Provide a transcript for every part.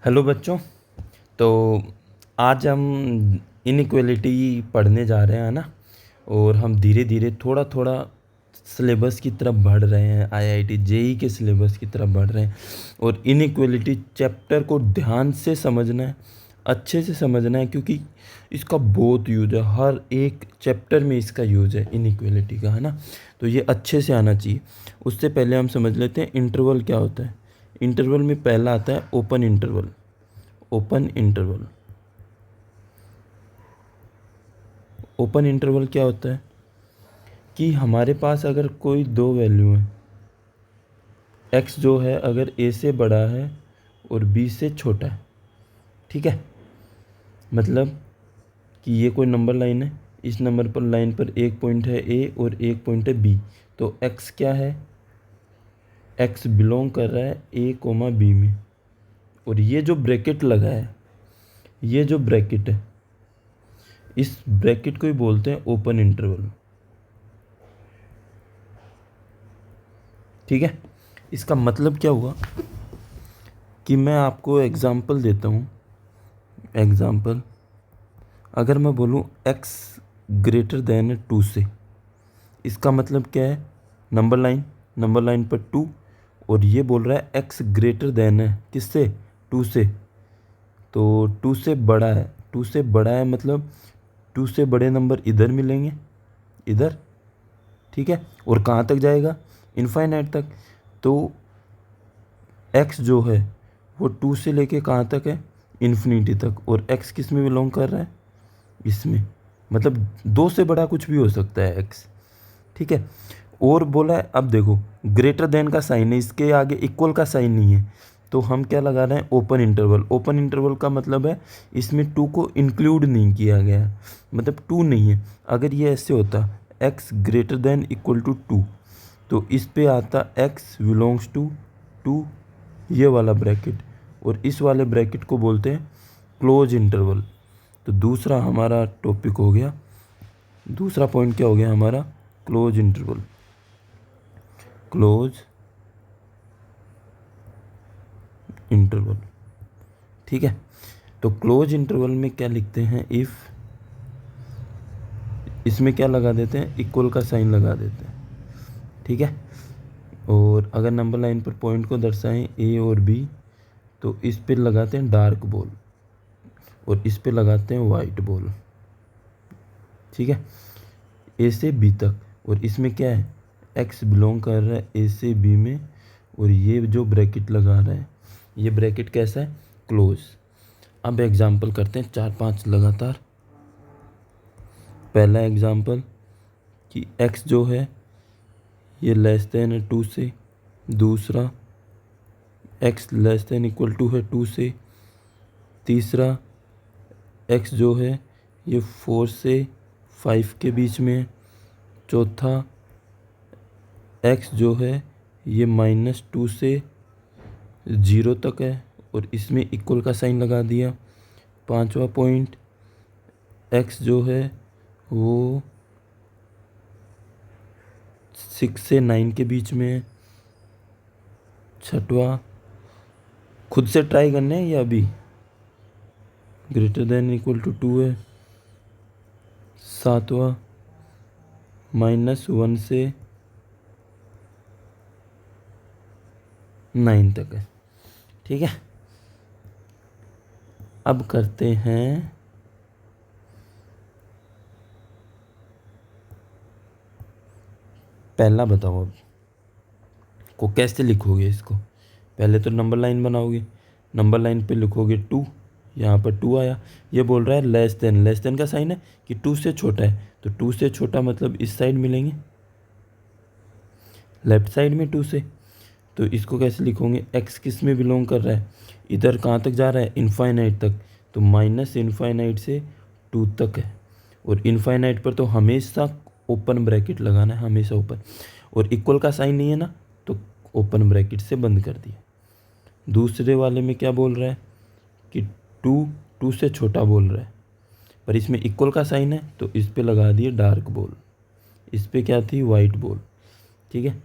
Hello बच्चों। तो आज हम इनइक्वालिटी पढ़ने जा रहे हैं ना। और हम धीरे धीरे थोड़ा थोड़ा सिलेबस की तरफ बढ़ रहे हैं, आईआईटी जेई के सिलेबस की तरफ बढ़ रहे हैं। और इनइक्वालिटी चैप्टर को ध्यान से समझना है, अच्छे से समझना है, क्योंकि इसका बहुत यूज है, हर एक चैप्टर में इसका यूज है इनइक्वालिटी का, है ना। तो ये अच्छे से आना चाहिए। उससे पहले हम समझ लेते हैं इंटरवल क्या होता है। इंटरवल में पहला आता है open interval. Open interval, open interval क्या होता है कि हमारे पास अगर कोई दो वैल्यू है, एक्स जो है अगर ए से बड़ा है और बी से छोटा है, ठीक है। मतलब कि ये कोई नंबर लाइन है, इस नंबर पर लाइन पर एक पॉइंट है ए और एक पॉइंट है बी। तो एक्स क्या है, एक्स बिलोंग कर रहा है ए कोमा बी में। और ये जो ब्रैकेट लगा है, ये जो ब्रैकेट है, इस ब्रैकेट को ही बोलते हैं ओपन इंटरवल, ठीक है। इसका मतलब क्या हुआ कि मैं आपको एग्जांपल देता हूँ। एग्जांपल, अगर मैं बोलूँ x ग्रेटर देन 2 से, इसका मतलब क्या है, नंबर लाइन पर 2, और ये बोल रहा है x ग्रेटर देन है किससे, 2 से। तो 2 से बड़ा है, 2 से बड़ा है मतलब 2 से बड़े नंबर इधर मिलेंगे, इधर, ठीक है। और कहाँ तक जाएगा, इनफाइनाइट तक। तो x जो है वो 2 से लेके कहाँ तक है, इन्फिनिटी तक। और x किस में बिलोंग कर रहा है, इसमें। मतलब 2 से बड़ा कुछ भी हो सकता है x, ठीक है। और बोला है, अब देखो ग्रेटर देन का साइन है, इसके आगे इक्वल का साइन नहीं है, तो हम क्या लगा रहे हैं, ओपन इंटरवल। ओपन इंटरवल का मतलब है इसमें 2 को इंक्लूड नहीं किया गया है, मतलब 2 नहीं है। अगर ये ऐसे होता x greater than equal to 2, तो इस पे आता x बिलोंग्स टू 2, ये वाला ब्रैकेट। और इस वाले ब्रैकेट को बोलते हैं क्लोज इंटरवल। तो दूसरा हमारा टॉपिक हो गया, दूसरा पॉइंट क्या हो गया हमारा, क्लोज इंटरवल। क्लोज इंटरवल, ठीक है। तो क्लोज इंटरवल में क्या लिखते हैं, इफ़, इसमें क्या लगा देते हैं, इक्वल का साइन लगा देते हैं, ठीक है। और अगर नंबर लाइन पर पॉइंट को दर्शाएं ए और बी, तो इस पे लगाते हैं डार्क बॉल और इस पे लगाते हैं वाइट बॉल, ठीक है, ए से बी तक। और इसमें क्या है, एक्स बिलोंग कर रहा है ए से बी में, और ये जो ब्रैकेट लगा रहा है, ये ब्रैकेट कैसा है, क्लोज। अब एग्जांपल करते हैं 4-5 लगातार। पहला एग्जांपल कि एक्स जो है ये लेस देन है 2 से। दूसरा, x less than equal to है 2 से। तीसरा, एक्स जो है ये 4 से 5 के बीच में है। चौथा, एक्स जो है ये -2 से 0 तक है और इसमें इक्वल का साइन लगा दिया। पांचवा पॉइंट, एक्स जो है वो 6 से 9 के बीच में है। छठवा, खुद से ट्राई करने हैं या अभी, ग्रेटर देन इक्वल टू 2 है। सातवां, -1 से 9 तक है, ठीक है। अब करते हैं पहला, बताओ अब को कैसे लिखोगे इसको। पहले तो नंबर लाइन बनाओगे, नंबर लाइन पे लिखोगे 2, यहाँ पर 2 आया। ये बोल रहा है लेस देन, लेस देन का साइन है कि 2 से छोटा है, तो 2 से छोटा मतलब इस साइड मिलेंगे, लेफ्ट साइड में 2 से। तो इसको कैसे लिखोगे, एक्स किस में बिलोंग कर रहा है, इधर कहाँ तक जा रहा है, इनफाइनाइट तक। तो माइनस इनफाइनाइट से 2 तक है। और इनफाइनाइट पर तो हमेशा ओपन ब्रैकेट लगाना है, हमेशा ओपन। और इक्वल का साइन नहीं है ना, तो ओपन ब्रैकेट से बंद कर दिया। दूसरे वाले में क्या बोल रहा है कि 2 से छोटा बोल रहा है, पर इसमें इक्वल का साइन है, तो इस पे लगा दिए डार्क बॉल। इस पे क्या थी, वाइट बॉल, ठीक है।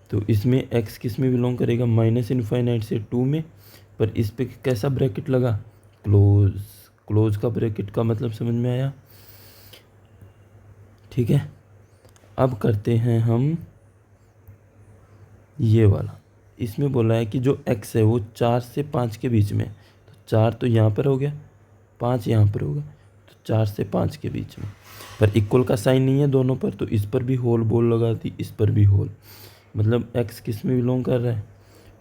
तो इसमें x किस में बिलोंग करेगा, -इनफाइनाइट से 2 में। पर इस पे कैसा ब्रैकेट लगा, क्लोज। क्लोज का ब्रैकेट का मतलब समझ में आया, ठीक है। अब करते हैं हम ये वाला। इसमें बोला है कि जो x है वो 4 से 5 के बीच में, तो 4 तो यहाँ पर हो गया, 5 यहाँ पर होगा, तो 4 से 5 के बीच में। पर इक्वल का साइन नहीं है दोनों पर, तो इस पर भी होल बोल लगा दी, इस पर भी होल। मतलब x किस में बिलोंग कर रहा है,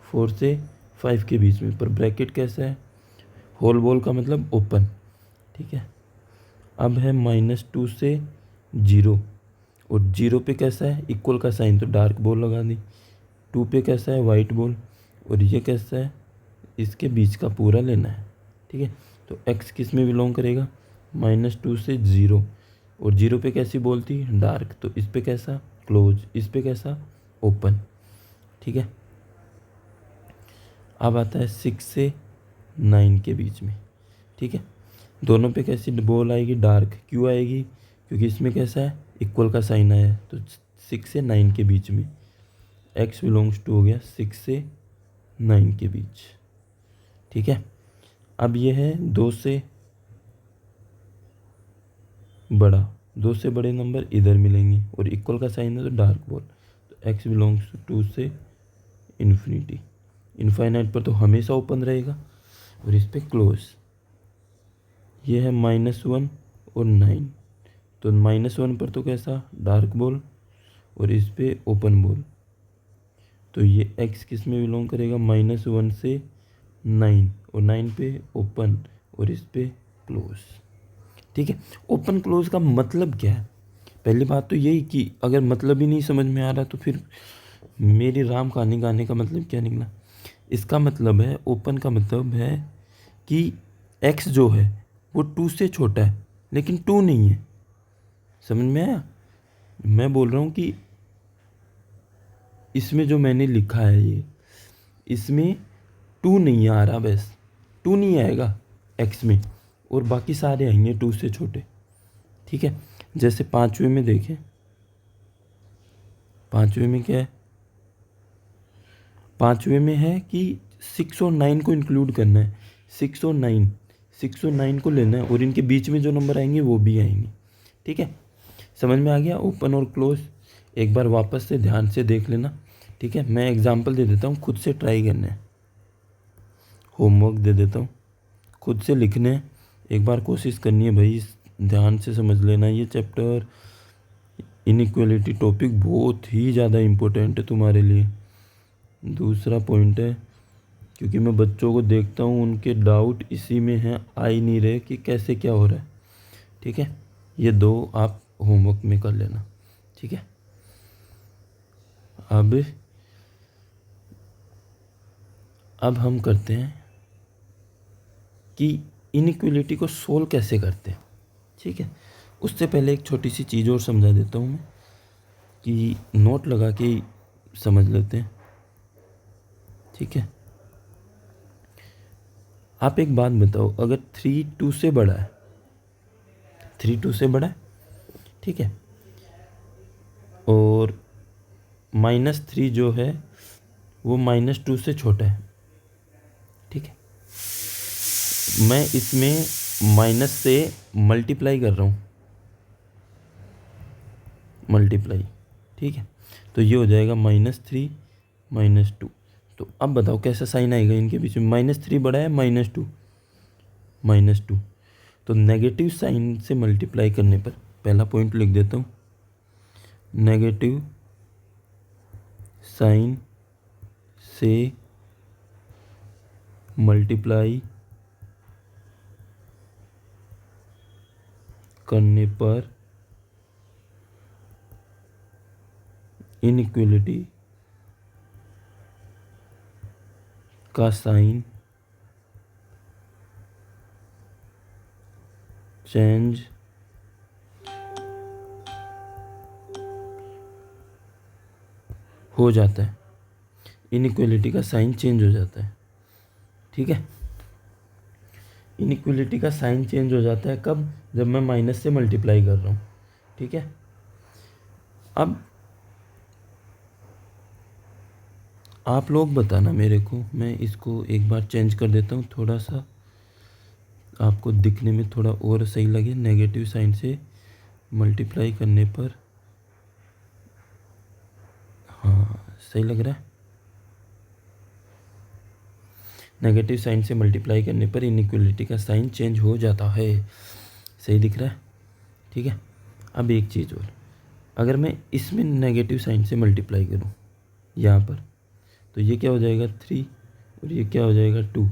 4 से 5 के बीच में। पर ब्रैकेट कैसा है, होल बोल का मतलब ओपन, ठीक है। अब है -2 से 0, और 0 पे कैसा है, इक्वल का साइन, तो डार्क बोल लगा दी। 2 पे कैसा है, वाइट बोल, और ये कैसा है, इसके बीच का पूरा लेना है, ठीक है। तो x किस में बिलोंग करेगा, -2 से 0, और 0 पे कैसी बोल थी, डार्क, तो इस पे कैसा, क्लोज, इस पे कैसा, ओपन, ठीक है। अब आता है 6 से 9 के बीच में, ठीक है। दोनों पे कैसी बोल आएगी, डार्क। क्यों आएगी, क्योंकि इसमें कैसा है, इक्वल का साइन आया है, तो 6 से 9 के बीच में x बिलोंग्स टू हो गया 6 से 9 के बीच, ठीक है। अब ये है 2 से बड़ा, 2 से बड़े नंबर इधर मिलेंगे, और इक्वल का साइन है तो डार्क बोल, तो x बिलोंग्स टू 2 से इन्फिनिटी। इनफाइनाइट पर तो हमेशा ओपन रहेगा, और इस पर क्लोज। ये है -1 और 9, तो -1 पर तो कैसा, डार्क बोल, और इस पे ओपन बोल, तो ये x किस में बिलोंग करेगा, -1 से 9, और 9 पे ओपन, और इस पे क्लोज, ठीक है। ओपन क्लोज का मतलब क्या है, पहली बात तो यही कि अगर मतलब ही नहीं समझ में आ रहा तो फिर मेरी राम कहानी गाने का मतलब क्या निकला। इसका मतलब है, ओपन का मतलब है कि x जो है वो 2 से छोटा है, लेकिन 2 नहीं है। समझ में आया, मैं बोल रहा हूँ कि इसमें जो मैंने लिखा है ये, इसमें 2 नहीं आ रहा, बस 2 नहीं आएगा x में, और बाकी सारे आएंगे 2 से छोटे, ठीक है। जैसे 5वें में देखें, 5वें में क्या है, 5वें में है कि 6 और 9 को इंक्लूड करना है, 6 और 9, 6 और 9 को लेना है, और इनके बीच में जो नंबर आएंगे वो भी आएंगे, ठीक है। समझ में आ गया ओपन और क्लोज, एक बार वापस से ध्यान से देख लेना, ठीक है। मैं एग्जांपल दे देता हूँ, खुद से ट्राई करना है, होमवर्क दे देता हूँ, खुद से लिखने हैं, एक बार कोशिश करनी है भाई, ध्यान से समझ लेना ये चैप्टर। इनइक्वालिटी टॉपिक बहुत ही ज़्यादा इम्पोर्टेंट है तुम्हारे लिए। दूसरा पॉइंट है, क्योंकि मैं बच्चों को देखता हूँ उनके डाउट इसी में है, आ ही नहीं रहे कि कैसे क्या हो रहा है, ठीक है। ये 2 आप होमवर्क में कर लेना, ठीक है। अब हम करते हैं कि इनइक्वालिटी को सोल्व कैसे करते हैं, ठीक है। उससे पहले एक छोटी सी चीज़ और समझा देता हूँ मैं, कि नोट लगा के समझ लेते हैं, ठीक है। आप एक बात बताओ, अगर 3 2 से बड़ा है, 3 2 से बड़ा है, ठीक है, और -3 जो है वो -2 से छोटा है, ठीक है। मैं इसमें माइनस से मल्टीप्लाई कर रहा हूँ, मल्टीप्लाई, ठीक है। तो ये हो जाएगा -3 -2। तो अब बताओ कैसा साइन आएगा इनके बीच में, -3 बड़ा है, -2, तो नेगेटिव साइन से मल्टीप्लाई करने पर, पहला पॉइंट लिख देता हूँ, नेगेटिव साइन से मल्टीप्लाई करने पर इनइक्वालिटी का साइन चेंज हो जाता है, इनइक्वालिटी का साइन चेंज हो जाता है, ठीक है। इनइक्वालिटी का साइन चेंज हो जाता है कब, जब मैं माइनस से मल्टीप्लाई कर रहा हूँ, ठीक है। आप लोग बताना मेरे को, मैं इसको एक बार चेंज कर देता हूँ थोड़ा सा, आपको दिखने में थोड़ा और सही लगे। नेगेटिव साइन से मल्टीप्लाई करने पर, हाँ सही लग रहा है। नेगेटिव साइन से मल्टीप्लाई करने पर इनइक्वलिटी का साइन चेंज हो जाता है। सही दिख रहा है, ठीक है। अब एक चीज़ और, अगर मैं इसमें नेगेटिव साइन से मल्टीप्लाई करूँ यहाँ पर, तो ये क्या हो जाएगा 3 और ये क्या हो जाएगा 2।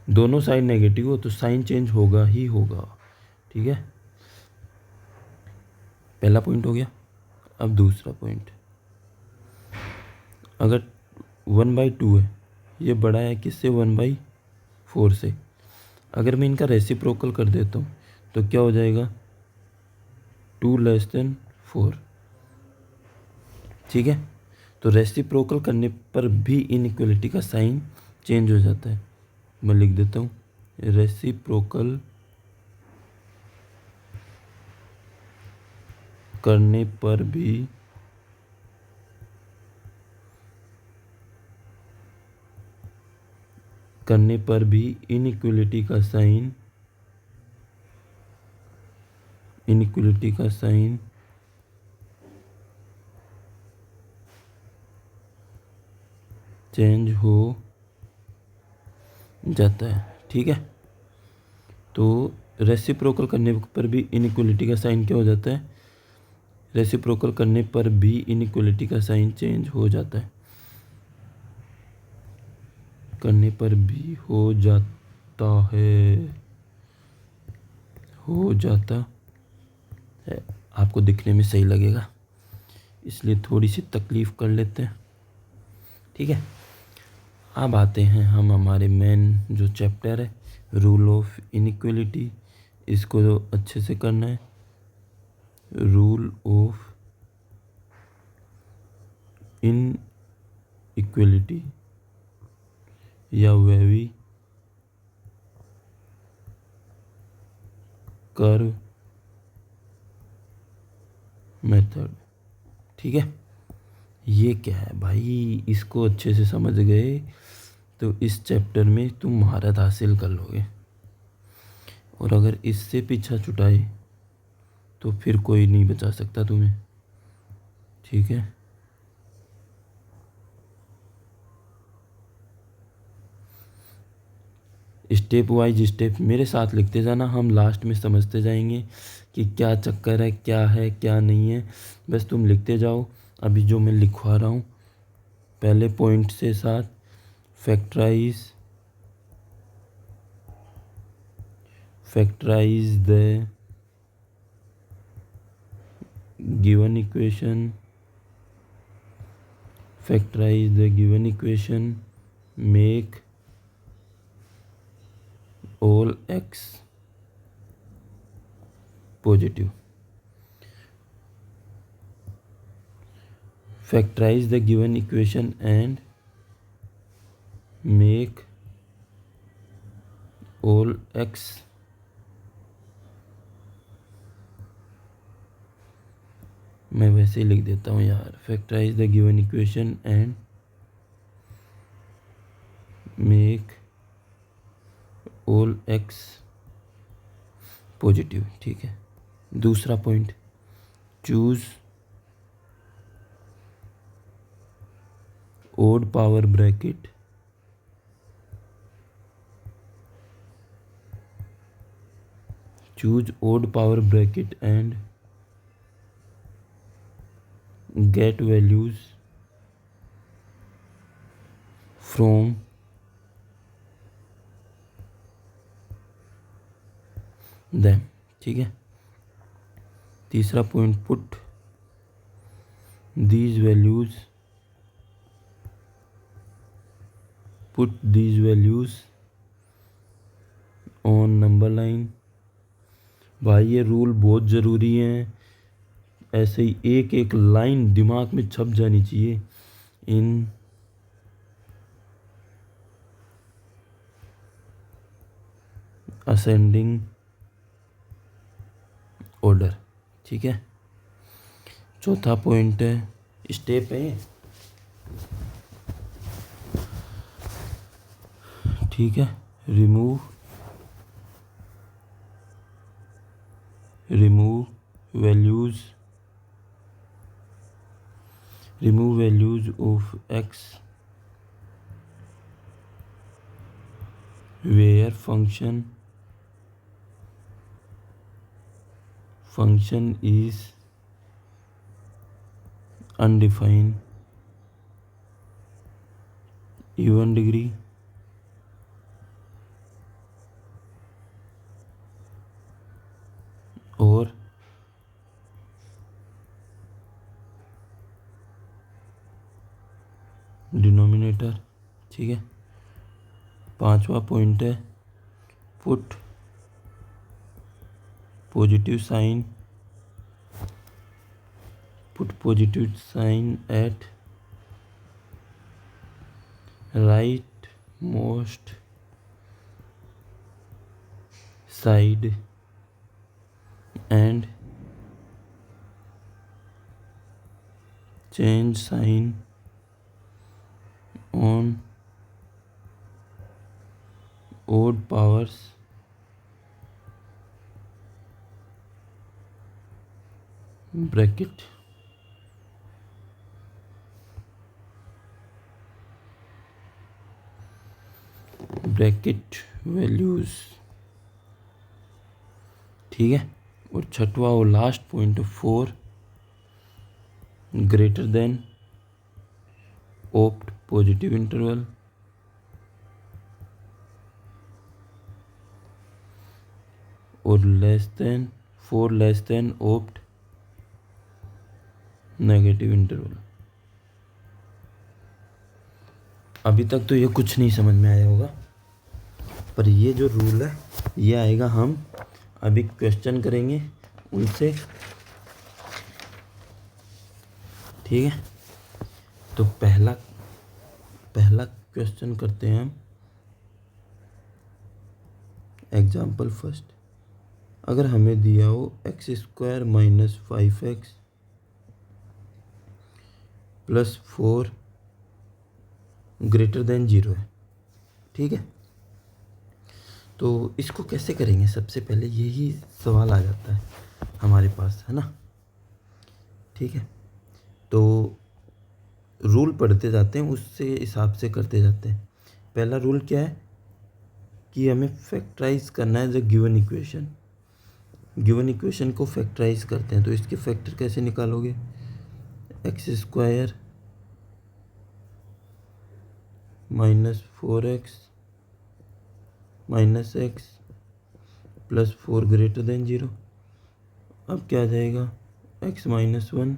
दोनों साइड नेगेटिव हो तो साइन चेंज होगा ही होगा, ठीक है। पहला पॉइंट हो गया। अब दूसरा पॉइंट, अगर 1/2 है, ये बड़ा है किससे 1/4 से, अगर मैं इनका रेसिप्रोकल कर देता हूँ तो क्या हो जाएगा 2 < 4, ठीक है। तो रेसिप्रोकल करने पर भी इनइक्वलिटी का साइन चेंज हो जाता है। मैं लिख देता हूँ, रेसिप्रोकल करने पर भी इनइक्वलिटी का साइन चेंज हो जाता है, ठीक है। तो रेसिप्रोकल करने पर भी इनइक्वलिटी का साइन क्या हो जाता है, रेसिप्रोकल करने पर भी इनइक्वलिटी का साइन चेंज हो जाता है, करने पर भी हो जाता है। आपको दिखने में सही लगेगा, इसलिए थोड़ी सी तकलीफ़ कर लेते हैं, ठीक है। अब आते हैं हम हमारे मेन जो चैप्टर है, रूल ऑफ इनइक्वलिटी। इसको जो अच्छे से करना है, रूल ऑफ इनइक्वलिटी या वेवी कर्व मेथड, ठीक है। ये क्या है भाई, इसको अच्छे से समझ गए तो इस चैप्टर में तुम महारत हासिल कर लोगे, और अगर इससे पीछा छुटाए तो फिर कोई नहीं बचा सकता तुम्हें, ठीक है। स्टेप वाइज स्टेप मेरे साथ लिखते जाना, हम लास्ट में समझते जाएंगे कि क्या चक्कर है, क्या नहीं है। बस तुम लिखते जाओ। अभी जो मैं लिखवा रहा हूँ पहले पॉइंट से साथ, factorise the given equation, make all x positive. Factorize the given equation and make all x मैं वैसे ही लिख देता हूँ यार, factorise the given equation and make all x positive, ठीक है। दूसरा point, choose odd power bracket and get values from them, ठीक है। तीसरा point, put these values on number line। भाई ये रूल बहुत ज़रूरी है, ऐसे ही एक एक लाइन दिमाग में छप जानी चाहिए। इन असेंडिंग ऑर्डर, ठीक है। चौथा पॉइंट है, स्टेप है ठीक है। Remove values of x where function is undefined, even degree, और डिनोमिनेटर। ठीक है। 5वां पॉइंट है put positive sign at right most side and change sign on odd powers bracket values. ठीक है। और छठवां और last point 4 greater than opt positive interval और less than opt negative interval. अभी तक तो ये कुछ नहीं समझ में आया होगा, पर ये जो रूल है ये आएगा, हम अभी क्वेश्चन करेंगे उनसे। ठीक है। तो पहला क्वेश्चन करते हैं हम। एग्जाम्पल फर्स्ट, अगर हमें दिया हो x² - 5x + 4 ग्रेटर देन 0 है। ठीक है। तो इसको कैसे करेंगे, सबसे पहले यही सवाल आ जाता है हमारे पास, है ना। ठीक है। तो रूल पढ़ते जाते हैं, उससे हिसाब से करते जाते हैं। पहला रूल क्या है कि हमें फैक्टराइज करना है। द गिवन इक्वेशन को फैक्टराइज करते हैं। तो इसके फैक्टर कैसे निकालोगे, x² - 4x - x + 4 greater then 0। अब क्या आ जाएगा, x - 1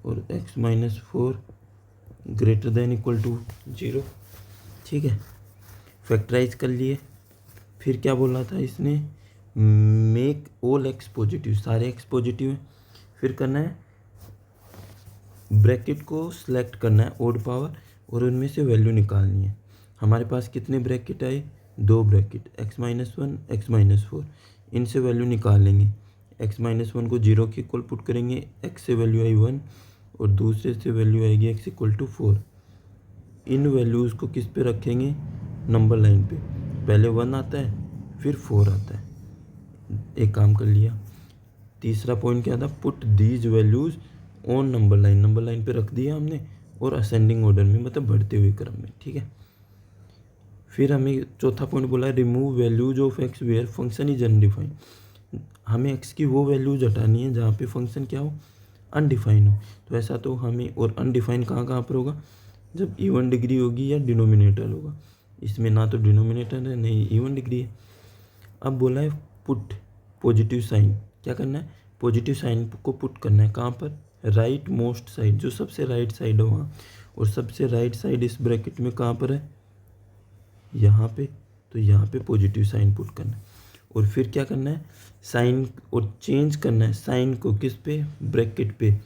और x - 4 greater than equal to 0। ठीक है। फैक्टराइज कर लिए। फिर क्या बोला था इसने, मेक ऑल x पॉजिटिव, सारे x पॉजिटिव हैं। फिर करना है ब्रैकेट को सिलेक्ट करना है ओड पावर, और उनमें से वैल्यू निकालनी है। हमारे पास कितने ब्रैकेट आए, 2 ब्रैकेट, x - 1 x - 4। इनसे वैल्यू निकाल लेंगे। x - 1 को 0 के इक्वल पुट करेंगे, x से वैल्यू आई 1 और दूसरे से वैल्यू आएगी x = 4। इन वैल्यूज़ को किस पे रखेंगे, नंबर लाइन पे। पहले 1 आता है फिर 4 आता है। एक काम कर लिया। तीसरा पॉइंट क्या था, put these values on number line पे रख दिया हमने, और असेंडिंग ऑर्डर में, मतलब बढ़ते हुए क्रम में। ठीक है। फिर हमें चौथा पॉइंट बोला है, remove values of x where function is undefined. हमें x की वो वैल्यूज हटानी है जहाँ पे फंक्शन क्या हो, अनडिफाइन हो। तो ऐसा तो हमें, और अनडिफाइन कहाँ पर होगा, जब इवन डिग्री होगी या डिनोमिनेटर होगा। इसमें ना तो डिनोमिनेटर है नहीं इवन डिग्री है। अब बोला है पुट पॉजिटिव साइन, क्या करना है, पॉजिटिव साइन को पुट करना है कहाँ पर, राइट मोस्ट साइड, जो सबसे राइट साइड है वहाँ। और सबसे राइट साइड इस ब्रैकेट में कहाँ पर है, यहाँ पे। तो यहाँ पे पॉजिटिव साइन पुट करना है। और फिर क्या करना है, साइन और चेंज करना है साइन को किस पे, ब्रैकेट पे।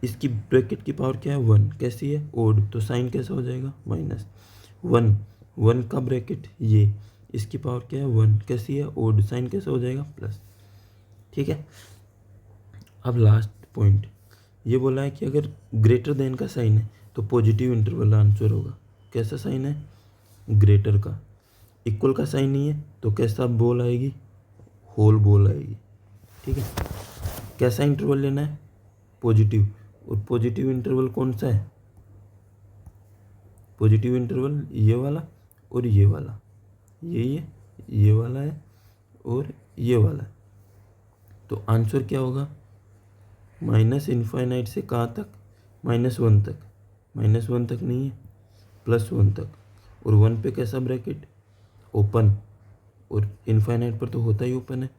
इसकी ब्रैकेट की पावर क्या है, 1। कैसी है, ओड। तो साइन कैसा हो जाएगा, -1। 1 का ब्रैकेट ये, इसकी पावर क्या है, 1। कैसी है, ओड। साइन कैसा हो जाएगा, प्लस। ठीक है। अब लास्ट पॉइंट ये बोला है कि अगर ग्रेटर देन का साइन है तो पॉजिटिव इंटरवल आंसर होगा। कैसा साइन है, ग्रेटर का। इक्वल का साइन नहीं है तो कैसा बोल आएगी, होल बोल आएगी। ठीक है, कैसा इंटरवल लेना है, पॉजिटिव। और पॉजिटिव इंटरवल कौन सा है, पॉजिटिव इंटरवल ये वाला और ये वाला, यही है, ये वाला है और ये वाला है। तो आंसर क्या होगा, माइनस इनफाइनाइट से कहाँ तक, -1 तक। -1 तक नहीं है, +1 तक। और 1 पे कैसा ब्रैकेट, ओपन। और इनफाइनाइट पर तो होता ही ओपन है।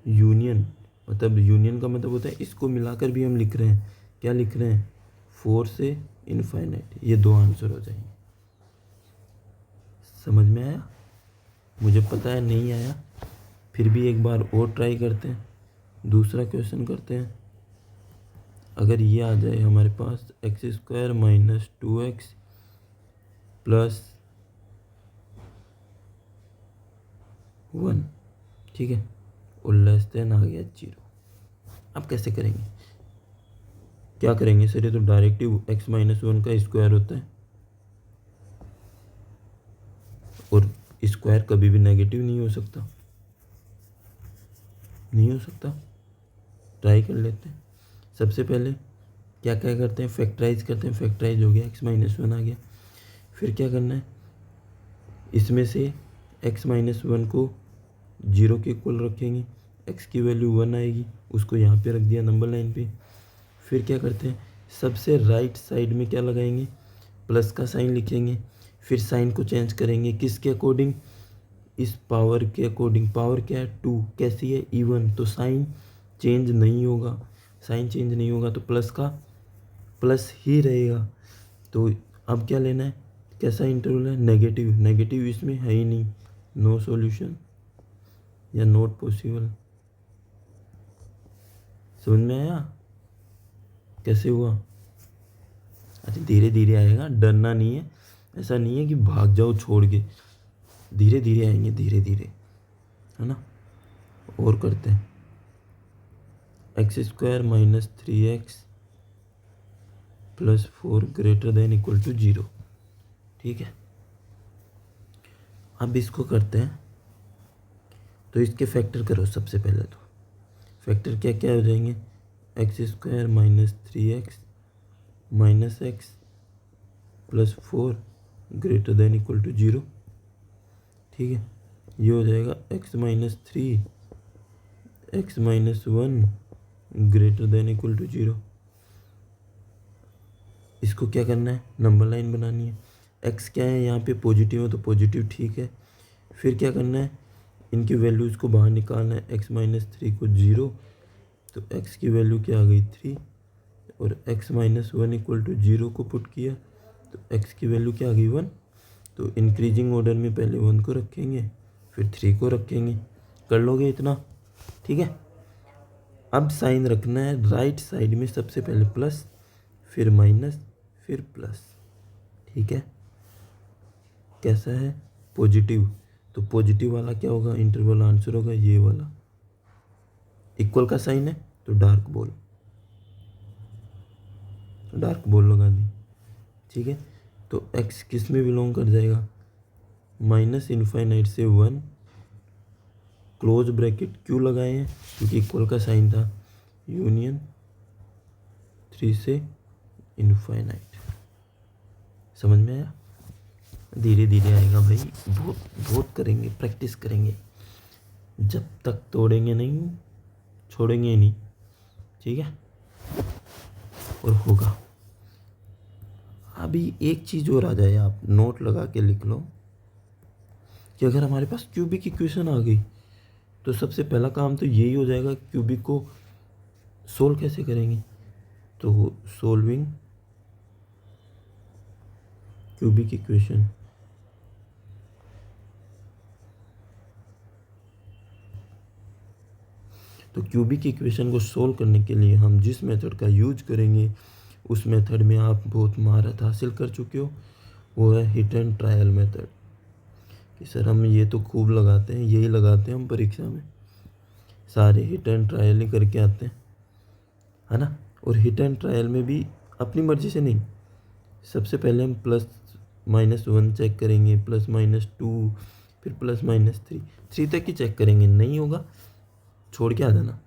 यूनियन, मतलब यूनियन का मतलब होता है इसको मिलाकर भी हम लिख रहे हैं, क्या लिख रहे हैं, 4 से इनफाइनाइट। ये 2 आंसर हो जाएंगे। समझ में आया, मुझे पता है नहीं आया, फिर भी एक बार और ट्राई करते हैं, दूसरा क्वेश्चन करते हैं। अगर ये आ जाए हमारे पास x² - 2x + 1, ठीक है, और लेस देन आ गया 0। अब कैसे करेंगे, क्या करेंगे सर, ये तो डायरेक्टिव x - 1 का स्क्वायर होता है, और स्क्वायर कभी भी नेगेटिव नहीं हो सकता, नहीं हो सकता। ट्राई कर लेते हैं। सबसे पहले क्या क्या करते हैं, फैक्टराइज करते हैं। फैक्टराइज हो गया, x - 1 आ गया। फिर क्या करना है, इसमें से x - 1 को 0 के इक्वल रखेंगे, x की वैल्यू 1 आएगी, उसको यहाँ पे रख दिया नंबर लाइन पे। फिर क्या करते हैं, सबसे राइट साइड में क्या लगाएंगे, प्लस का साइन लिखेंगे। फिर साइन को चेंज करेंगे किसके अकॉर्डिंग, इस पावर के अकॉर्डिंग। पावर क्या है, 2, कैसी है, इवन, तो साइन चेंज नहीं होगा। साइन चेंज नहीं होगा तो प्लस का प्लस ही रहेगा। तो अब क्या लेना है, कैसा इंटरवल है, नेगेटिव। नेगेटिव इसमें है ही नहीं, नो सॉल्यूशन या नॉट पॉसिबल। समझ में आया कैसे हुआ। अच्छा, धीरे धीरे आएगा, डरना नहीं है। ऐसा नहीं है कि भाग जाओ छोड़ के, धीरे धीरे आएंगे, धीरे धीरे, है ना। और करते हैं, x² - 3x + 4 > 0। ठीक है, अब इसको करते हैं। तो इसके फैक्टर करो सबसे पहले। तो फैक्टर क्या क्या हो जाएंगे, x² - 3x - x + 4 > 0। ठीक है, ये हो जाएगा x - 3 x - 1 > 0। इसको क्या करना है, नंबर लाइन बनानी है। x क्या है यहाँ पे, पॉजिटिव है तो पॉजिटिव, ठीक है। फिर क्या करना है, इनकी वैल्यूज़ को बाहर निकालना है। x - 3 को 0, तो x की वैल्यू क्या आ गई, 3। और x - 1 = 0 को पुट किया तो x की वैल्यू क्या आ गई, 1। तो इंक्रीजिंग ऑर्डर में पहले 1 को रखेंगे, फिर 3 को रखेंगे। कर लोगे इतना, ठीक है। अब साइन रखना है राइट साइड में, सबसे पहले प्लस, फिर माइनस, फिर प्लस। ठीक है, कैसा है, पॉजिटिव। तो पॉजिटिव वाला क्या होगा, इंटरवल आंसर होगा ये वाला। इक्वल का साइन है तो डार्क बॉल लगा दी। ठीक है, तो x किस में बिलोंग कर जाएगा, -∞ से 1, क्लोज ब्रैकेट क्यों लगाए हैं, क्योंकि इक्वल का साइन था, यूनियन 3 से इनफाइनाइट। समझ में आया, धीरे धीरे आएगा भाई, बहुत बहुत करेंगे, प्रैक्टिस करेंगे, जब तक तोड़ेंगे नहीं छोड़ेंगे नहीं। ठीक है, और होगा। अभी एक चीज़ और आ जाए, आप नोट लगा के लिख लो कि अगर हमारे पास क्यूबिक इक्वेशन आ गई तो सबसे पहला काम तो यही हो जाएगा, क्यूबिक को सोल्व कैसे करेंगे। तो सोल्विंग क्यूबिक इक्वेशन, तो क्यूबिक इक्वेशन को सोल्व करने के लिए हम जिस मेथड का यूज करेंगे उस मेथड में आप बहुत महारत हासिल कर चुके हो, वो है हिट एंड ट्रायल मेथड। कि सर हम ये तो खूब लगाते हैं, यही लगाते हैं हम परीक्षा में, सारे हिट एंड ट्रायल ही करके आते हैं, है ना। और हिट एंड ट्रायल में भी अपनी मर्ज़ी से नहीं, सबसे पहले हम प्लस -1 चेक करेंगे, +-2, फिर +-3, 3 तक ही चेक करेंगे, नहीं होगा छोड़ के आ जाना,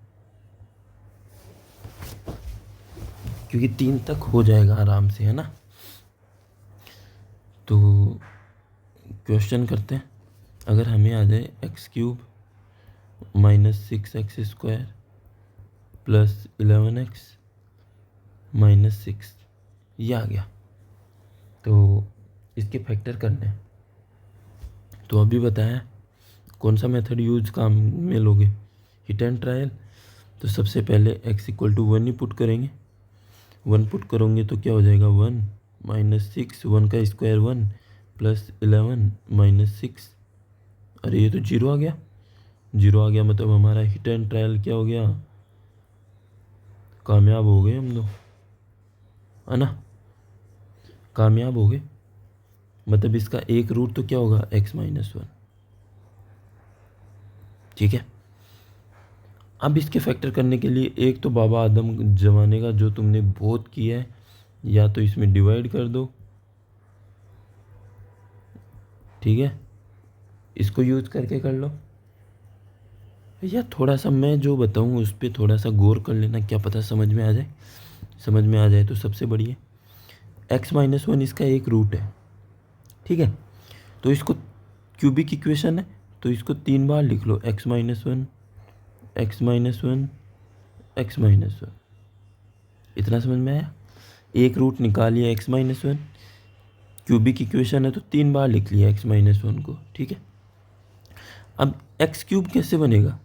क्योंकि 3 तक हो जाएगा आराम से, है ना। तो क्वेश्चन करते हैं। अगर हमें आ जाए x³ -6x² +11x -6, ये आ गया, तो इसके फैक्टर करने हैं। तो अभी बताया कौन सा मेथड यूज काम में लोगे, हिट एंड ट्रायल। तो सबसे पहले x = 1 ही पुट करेंगे, 1 पुट करोगे तो क्या हो जाएगा, 1 -6, 1 का स्क्वायर 1 +11 -6, अरे ये तो 0 आ गया, 0 आ गया, मतलब हमारा हिट एंड ट्रायल क्या हो गया, कामयाब हो गए हम लोग, है ना, कामयाब हो गए। मतलब इसका एक रूट तो क्या होगा, x-1, ठीक है। अब इसके फैक्टर करने के लिए एक तो बाबा आदम जमाने का जो तुमने बहुत किया है, या तो इसमें डिवाइड कर दो, ठीक है, इसको यूज करके कर लो, या थोड़ा सा मैं जो बताऊँ उस पर थोड़ा सा गौर कर लेना, क्या पता समझ में आ जाए, समझ में आ जाए तो सबसे बढ़िया। x-1 इसका एक रूट है, ठीक है, तो इसको क्यूबिक इक्वेशन है, तो इसको 3 बार लिख लो, x-1 x-1 x-1, इतना समझ में आया। एक रूट निकालिए x-1, क्यूबिक इक्वेशन है तो 3 बार लिख लिया x-1 को, ठीक है। अब x³ कैसे बनेगा,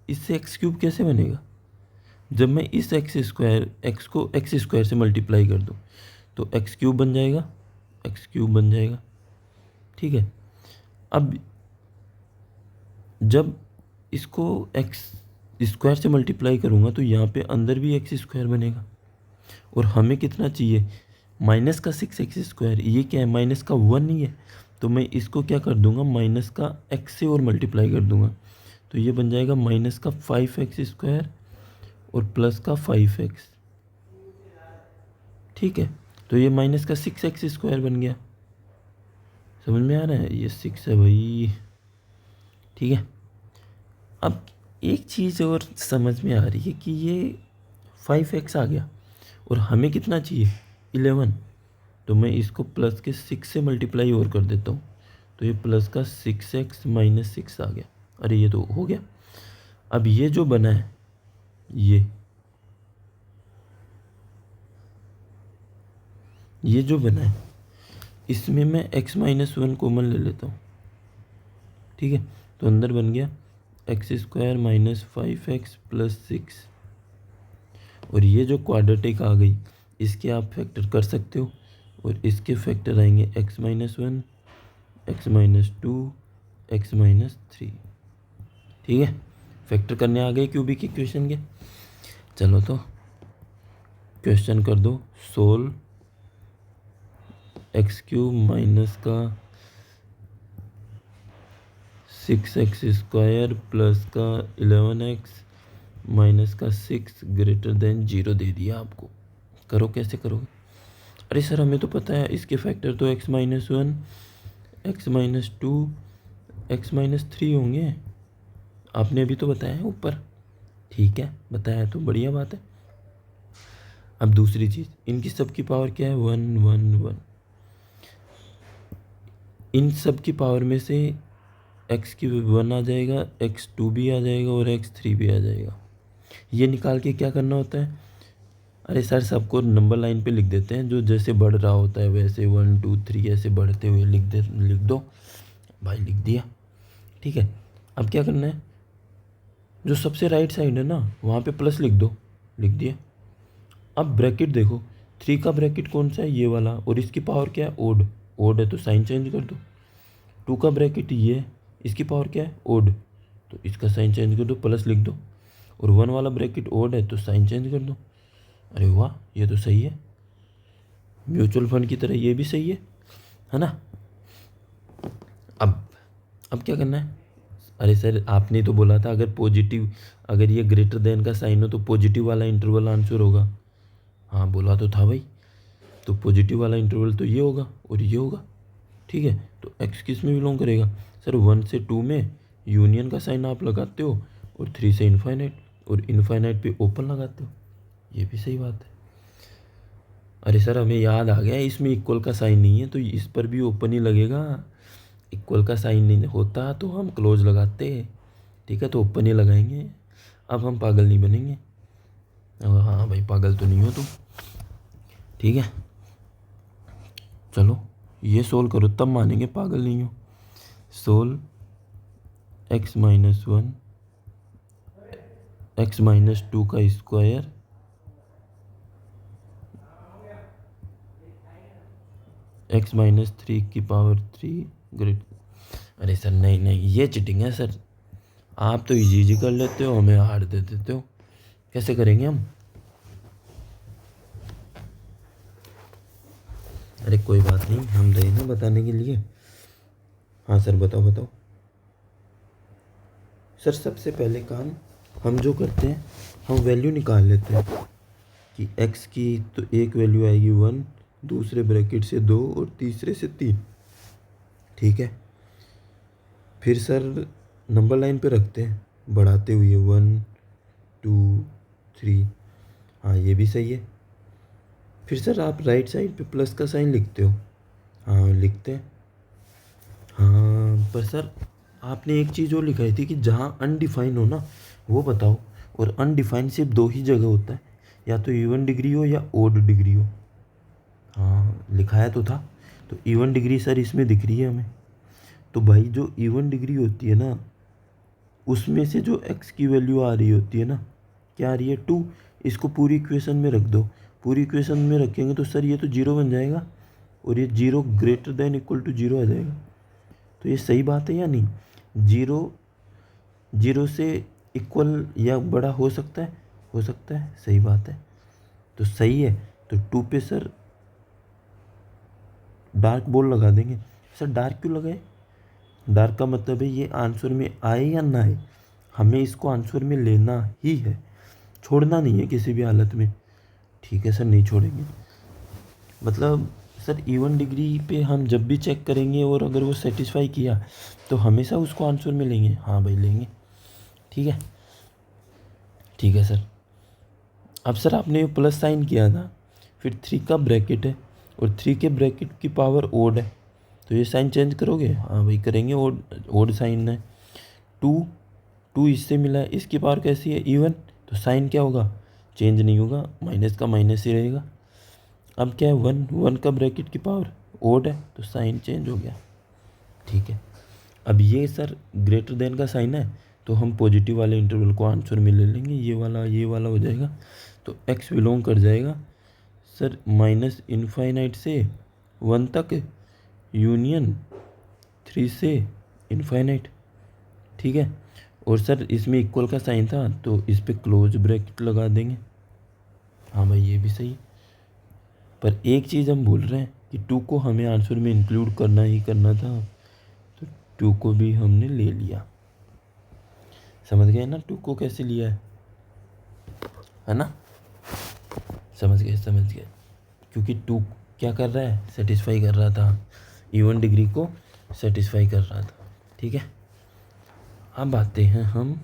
इससे x³ कैसे बनेगा, जब मैं इस x को x² से मल्टीप्लाई कर दूँ तो x³ बन जाएगा, x³ बन जाएगा, ठीक है। अब जब इसको x² से मल्टीप्लाई करूँगा तो यहाँ पे अंदर भी x² बनेगा, और हमें कितना चाहिए, माइनस का 6x², ये क्या है, माइनस का 1 ही है, तो मैं इसको क्या कर दूंगा, माइनस का x से और मल्टीप्लाई कर दूंगा, तो ये बन जाएगा माइनस का 5x² और प्लस का 5x, ठीक है। तो ये माइनस का 6x² बन गया, समझ में आ रहा है, ये 6 है भाई, ठीक है। अब एक चीज़ और समझ में आ रही है कि ये 5x आ गया और हमें कितना चाहिए, 11, तो मैं इसको प्लस के 6 से मल्टीप्लाई और कर देता हूँ, तो ये प्लस का 6x - 6 आ गया, अरे ये तो हो गया। अब ये जो बना है, ये जो बना है, इसमें मैं x-1 कॉमन ले लेता हूँ, ठीक है, तो अंदर बन गया x² - 5x + 6, और ये जो क्वाड्रेटिक आ गई इसके आप फैक्टर कर सकते हो, और इसके फैक्टर आएंगे x-1 x-2 x-3, ठीक है। फैक्टर करने आ गए क्यूबिक इक्वेशन के। चलो तो क्वेश्चन कर दो, सोल्व x³ माइनस का 6x² प्लस का 11x माइनस का 6 > 0 दे दिया आपको, करो कैसे करोगे। अरे सर हमें तो पता है इसके फैक्टर तो x-1 x-2 x-3 होंगे, आपने अभी तो बताया है ऊपर, ठीक है, बताया तो बढ़िया बात है। अब दूसरी चीज़, इनकी सब की पावर क्या है, 1 1 1, इन सब की पावर में से x³ आ जाएगा, x2 भी आ जाएगा और x3 भी आ जाएगा। ये निकाल के क्या करना होता है, अरे सर सबको नंबर लाइन पे लिख देते हैं, जो जैसे बढ़ रहा होता है वैसे 1 2 3 ऐसे बढ़ते हुए लिख दो भाई, लिख दिया, ठीक है। अब क्या करना है, जो सबसे राइट साइड है ना वहाँ पे प्लस लिख दो, लिख दिया। अब ब्रैकेट देखो, 3 का ब्रैकेट कौन सा है, ये वाला, और इसकी पावर क्या है, ओड, ओड है तो साइन चेंज कर दो। 2 का ब्रैकेट ये है, इसकी पावर क्या है, ओड, तो इसका साइन चेंज कर दो, प्लस लिख दो। और 1 वाला ब्रैकेट ओड है तो साइन चेंज कर दो। अरे वाह, ये तो सही है, म्यूचुअल फंड की तरह ये भी सही है ना। अब क्या करना है, अरे सर आपने तो बोला था अगर पॉजिटिव, अगर ये ग्रेटर देन का साइन हो तो पॉजिटिव वाला इंटरवल आंसर होगा, हाँ बोला तो था भाई, तो पॉजिटिव वाला इंटरवल तो ये होगा और ये होगा, ठीक है, तो एक्स किस में बिलोंग करेगा सर, 1 से 2 में यूनियन का साइन आप लगाते हो, और 3 से इन्फाइनाइट, और इन्फाइनाइट पे ओपन लगाते हो। ये भी सही बात है। अरे सर हमें याद आ गया, इसमें इक्वल का साइन नहीं है तो इस पर भी ओपन ही लगेगा। इक्वल का साइन नहीं होता तो हम क्लोज लगाते, ठीक है, तो ओपन ही लगाएंगे। अब हम पागल नहीं बनेंगे। हाँ भाई, पागल तो नहीं हो तुम, ठीक है। चलो ये सोल्व करो तब मानेंगे पागल नहीं हो। सोल्व x-1 x-2 का स्क्वायर x-3 की पावर 3 ग्रेट। अरे सर नहीं नहीं, ये चीटिंग है सर। आप तो इजी कर लेते हो, हमें हार्ड दे देते हो। कैसे करेंगे हम? अरे कोई बात नहीं, हम रहे ना बताने के लिए। हाँ सर बताओ बताओ। सर सबसे पहले काम हम जो करते हैं, हम वैल्यू निकाल लेते हैं कि x की तो एक वैल्यू आएगी 1, दूसरे ब्रैकेट से 2 और तीसरे से 3, ठीक है। फिर सर नंबर लाइन पे रखते हैं बढ़ाते हुए 1 2 3। हाँ ये भी सही है। फिर सर आप राइट साइड पे प्लस का साइन लिखते हो। हाँ लिखते हैं। हाँ पर सर आपने एक चीज़ और लिखाई थी कि जहाँ अनडिफाइन हो ना वो बताओ, और अनडिफाइन सिर्फ 2 ही जगह होता है, या तो इवन डिग्री हो या ओड डिग्री हो। हाँ लिखाया तो था। तो इवन डिग्री सर इसमें दिख रही है हमें। तो भाई जो इवन डिग्री होती है ना, उसमें से जो x की वैल्यू आ रही होती है ना, क्या आ रही है 2, इसको पूरी इक्वेशन में रख दो। पूरी इक्वेशन में रखेंगे तो सर ये तो 0 बन जाएगा, और ये 0 ग्रेटर देन इक्वल टू 0 आ जाएगा। तो ये सही बात है या नहीं? 0 से इक्वल या बड़ा हो सकता है, हो सकता है, सही बात है। तो सही है। तो 2 पे सर डार्क बोल लगा देंगे। सर डार्क क्यों लगाए? डार्क का मतलब है ये आंसर में आए या ना आए, हमें इसको आंसर में लेना ही है, छोड़ना नहीं है किसी भी हालत में। ठीक है सर, नहीं छोड़ेंगे। मतलब सर इवन डिग्री पे हम जब भी चेक करेंगे और अगर वो सेटिस्फाई किया तो हमेशा उसको आंसर में लेंगे। हाँ भाई लेंगे, ठीक है। ठीक है सर। अब सर आपने प्लस साइन किया था, फिर 3 का ब्रैकेट है और 3 के ब्रैकेट की पावर ओड है, तो ये साइन चेंज करोगे? हाँ भाई करेंगे। ओड ओड साइन है। 2 इससे मिला है, इसकी पावर कैसी है? इवन, तो साइन क्या होगा? चेंज नहीं होगा, माइनस का माइनस ही रहेगा। अब क्या है? 1 का ब्रैकेट की पावर ओड है, तो साइन चेंज हो गया, ठीक है। अब ये सर ग्रेटर देन का साइन है, तो हम पॉजिटिव वाले इंटरवल को आंसर में ले लेंगे, ये वाला हो जाएगा। तो x बिलोंग कर जाएगा सर माइनस इनफाइनाइट से 1 तक, यूनियन 3 से इनफाइनाइट, ठीक है। और सर इसमें इक्वल का साइन था तो इस पर क्लोज ब्रैकेट लगा देंगे। हाँ भाई ये भी सही है। पर एक चीज़ हम भूल रहे हैं कि 2 को हमें आंसर में इंक्लूड करना ही करना था, तो 2 को भी हमने ले लिया। समझ गए ना 2 को कैसे लिया है ना? समझ गए। क्योंकि 2 क्या कर रहा है? सेटिस्फाई कर रहा था, इवन डिग्री को सेटिस्फाई कर रहा था, ठीक है। अब आते हैं हम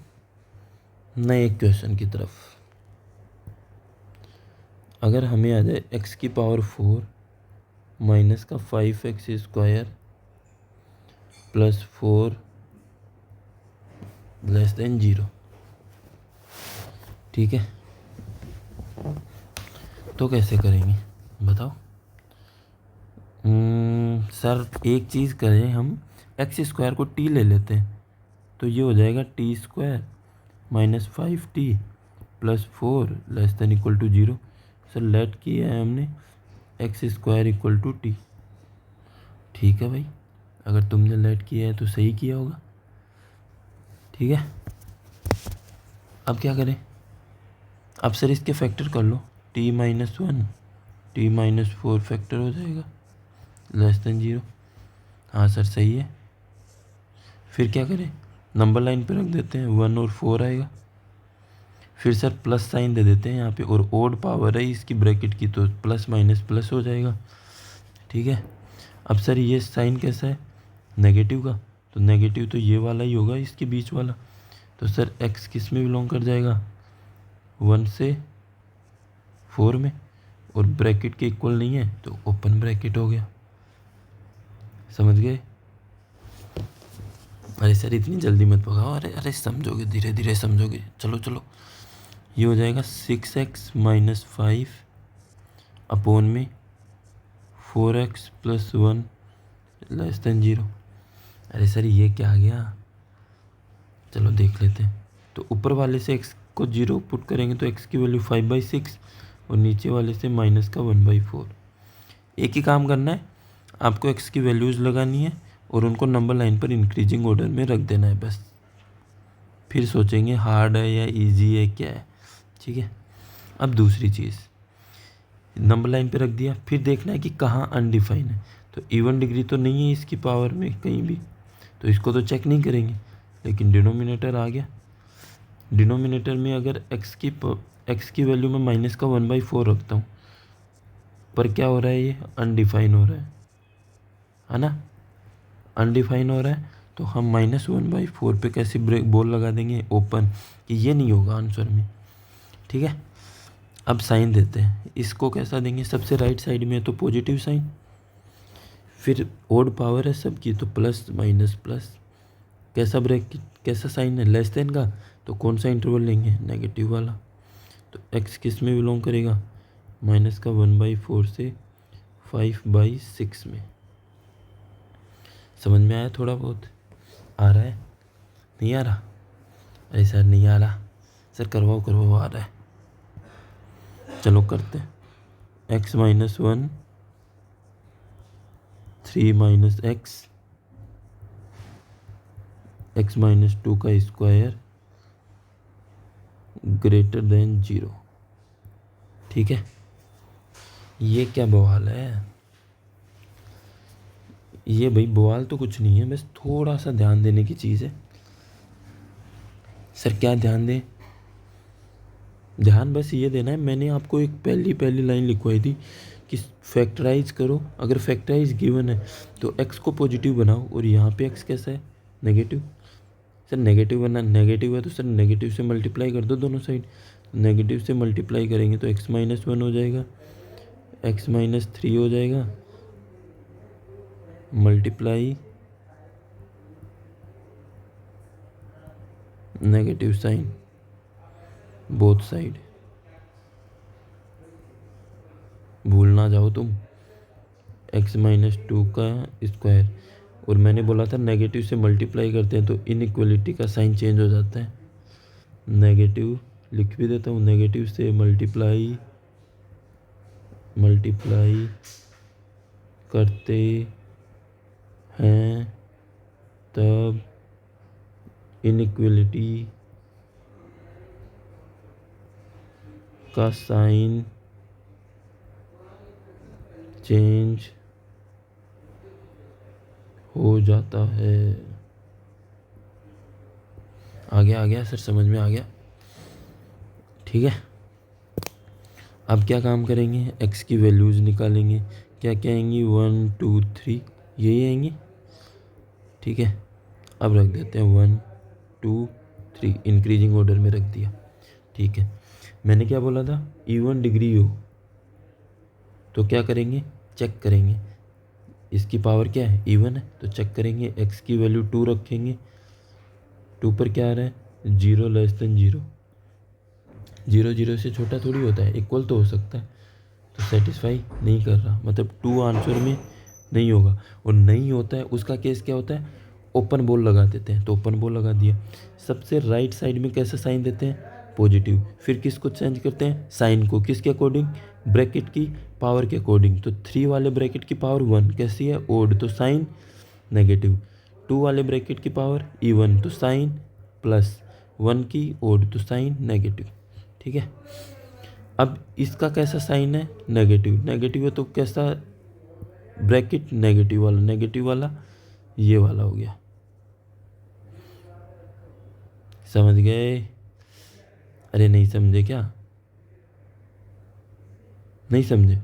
नए क्वेश्चन की तरफ। अगर हमें आ जाए x की पावर 4 माइनस का 5x square plus 4 less then 0, ठीक है, तो कैसे करेंगे बताओ? सर एक चीज़ करें, हम एक्स स्क्वायर को t ले लेते हैं, तो ये हो जाएगा t square minus 5t plus 4 less than equal to 0। Sir let किया है हमने x square equal to t, ठीक है भाई। अगर तुमने लेट किया है तो सही किया होगा, ठीक है। अब क्या करें? अब सर इसके फैक्टर कर लो, t-1 t-4 फैक्टर हो जाएगा लेस देन 0। हाँ सर सही है। फिर क्या करें? नंबर लाइन पे रख देते हैं, 1 और 4 आएगा। फिर सर प्लस साइन दे देते हैं यहाँ पे, और ओड पावर है इसकी ब्रैकेट की, तो प्लस माइनस प्लस हो जाएगा, ठीक है। अब सर ये साइन कैसा है, नेगेटिव का, तो नेगेटिव तो ये वाला ही होगा, इसके बीच वाला। तो सर x किस में बिलोंग कर जाएगा, 1 से 4 में, और ब्रैकेट के इक्वल नहीं है तो ओपन ब्रैकेट हो गया। समझ गए? अरे सर इतनी जल्दी मत भगाओ, अरे अरे समझोगे, धीरे धीरे समझोगे, चलो चलो। ये हो जाएगा 6x माइनस 5 अपॉन में 4x प्लस 1 लेस देन 0। अरे सर ये क्या आ गया, चलो देख लेते हैं। तो ऊपर वाले से x को 0 पुट करेंगे तो x की वैल्यू 5/6 और नीचे वाले से माइनस का 1/4। एक ही काम करना है, आपको x की वैल्यूज़ लगानी है और उनको नंबर लाइन पर इंक्रीजिंग ऑर्डर में रख देना है बस। फिर सोचेंगे हार्ड है या इजी है क्या है, ठीक है। अब दूसरी चीज़, नंबर लाइन पे रख दिया, फिर देखना है कि कहाँ अनडिफाइन है। तो इवन डिग्री तो नहीं है इसकी पावर में कहीं भी, तो इसको तो चेक नहीं करेंगे। लेकिन डिनोमिनेटर आ गया, डिनोमिनेटर में अगर x की वैल्यू में माइनस का 1/4 रखता हूँ, पर क्या हो रहा है, ये अनडिफाइन हो रहा है ना, अनडिफाइन हो रहा है। तो हम -1/4 पे कैसे ब्रेक बॉल लगा देंगे, ओपन, कि ये नहीं होगा आंसर में, ठीक है। अब साइन देते हैं, इसको कैसा देंगे, सबसे राइट साइड में है तो पॉजिटिव साइन, फिर ओड पावर है सबकी तो प्लस माइनस प्लस। कैसा ब्रेक, कैसा साइन है, लेस देन का, तो कौन सा इंटरवल लेंगे, नेगेटिव वाला। तो x किस में बिलोंग करेगा, माइनस का 1/4 से 5/6 में। समझ में आया, थोड़ा बहुत आ रहा है, नहीं आ रहा? अरे सर नहीं आ रहा, सर करवाओ करवाओ, आ रहा है। चलो करते हैं, x-1 3 - x-2 का स्क्वायर ग्रेटर देन 0, ठीक है। ये क्या बवाल है, ये भाई बवाल तो कुछ नहीं है, बस थोड़ा सा ध्यान देने की चीज़ है। सर क्या ध्यान दें, ध्यान बस ये देना है, मैंने आपको एक पहली लाइन लिखवाई थी कि फैक्टराइज करो। अगर फैक्टराइज गिवन है तो x को पॉजिटिव बनाओ, और यहाँ पे x कैसा है, नेगेटिव। सर नेगेटिव बना, नेगेटिव है तो सर नेगेटिव से मल्टीप्लाई कर दो दोनों साइड। नेगेटिव से मल्टीप्लाई करेंगे तो x-1 हो जाएगा, x-3 हो जाएगा, multiply negative sign both side, भूल ना जाओ तुम, x-2 का स्क्वायर। और मैंने बोला था नेगेटिव से मल्टीप्लाई करते हैं तो इनइक्वलिटी का साइन चेंज हो जाता है। नेगेटिव लिख भी देता हूँ, नेगेटिव से मल्टीप्लाई करते हैं तब इनइक्वलिटी का साइन चेंज हो जाता है। आ गया सर, समझ में आ गया, ठीक है। अब क्या काम करेंगे, x की वैल्यूज़ निकालेंगे, क्या क्या आएंगी, 1 2 3 यही आएंगी, ठीक है। अब रख देते हैं 1 2 3 इंक्रीजिंग ऑर्डर में रख दिया, ठीक है। मैंने क्या बोला था, इवन डिग्री हो तो क्या करेंगे, चेक करेंगे, इसकी पावर क्या है, इवन है तो चेक करेंगे, x की वैल्यू 2 रखेंगे, 2 पर क्या आ रहा है, 0 लेस देन 0, 0 0 से छोटा थोड़ी होता है, इक्वल तो हो सकता है। तो सेटिस्फाई नहीं कर रहा, मतलब 2 आंसर में नहीं होगा। और नहीं होता है उसका केस क्या होता है, ओपन बॉल लगा देते हैं, तो ओपन बॉल लगा दिया। सबसे राइट साइड में कैसा साइन देते हैं, पॉजिटिव। फिर किसको चेंज करते हैं, साइन को, किसके अकॉर्डिंग, ब्रैकेट की पावर के अकॉर्डिंग। तो 3 वाले ब्रैकेट की पावर 1 कैसी है, ओड, तो साइन नेगेटिव। 2 वाले ब्रैकेट की पावर इवन तो साइन प्लस, 1 की ओड तो साइन नेगेटिव, ठीक है। अब इसका कैसा साइन है, नेगेटिव, नेगेटिव है तो कैसा, ब्रैकेट नेगेटिव वाला ये वाला हो गया। समझ गए? अरे नहीं समझे क्या, नहीं समझे?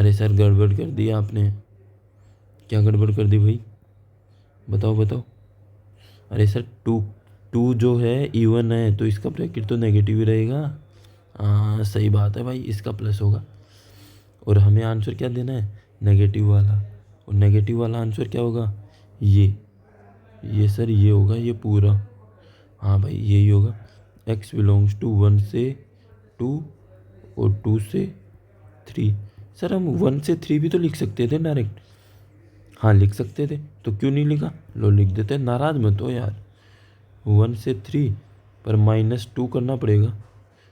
अरे सर गड़बड़ कर दी आपने। क्या गड़बड़ कर दी भाई, बताओ बताओ। अरे सर टू टू जो है इवन है तो इसका ब्रैकेट तो नेगेटिव ही रहेगा। हाँ सही बात है भाई, इसका प्लस होगा। और हमें आंसर क्या देना है, नेगेटिव वाला। और नेगेटिव वाला आंसर क्या होगा, ये सर ये होगा ये पूरा। हाँ भाई यही होगा। x बिलोंग्स टू 1 से 2 और 2 से 3। सर हम 1 से 3 भी तो लिख सकते थे डायरेक्ट। हाँ लिख सकते थे, तो क्यों नहीं लिखा, लो लिख देते। नाराज़ मत हो यार। 1 से 3 पर -2 करना पड़ेगा।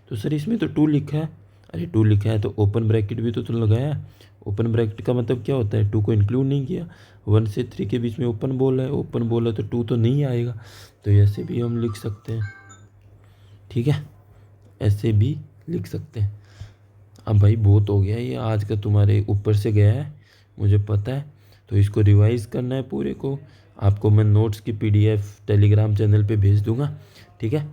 तो सर इसमें तो 2 लिखा है। अरे 2 लिखा है तो ओपन ब्रैकेट भी तो लगाया है। ओपन ब्रैकेट का मतलब क्या होता है, 2 को इंक्लूड नहीं किया। 1 से 3 के बीच में ओपन बॉल है, ओपन बॉल है तो 2 तो नहीं आएगा। तो ऐसे भी हम लिख सकते हैं, ठीक है, ऐसे भी लिख सकते हैं। अब भाई बहुत हो गया ये आज का, तुम्हारे ऊपर से गया है मुझे पता है। तो इसको रिवाइज करना है पूरे को। आपको मैं नोट्स की PDF टेलीग्राम चैनल पे भेज दूंगा, ठीक है।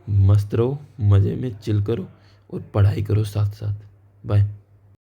मस्त रहो, मज़े में चिल करो और पढ़ाई करो साथ साथ। बाय।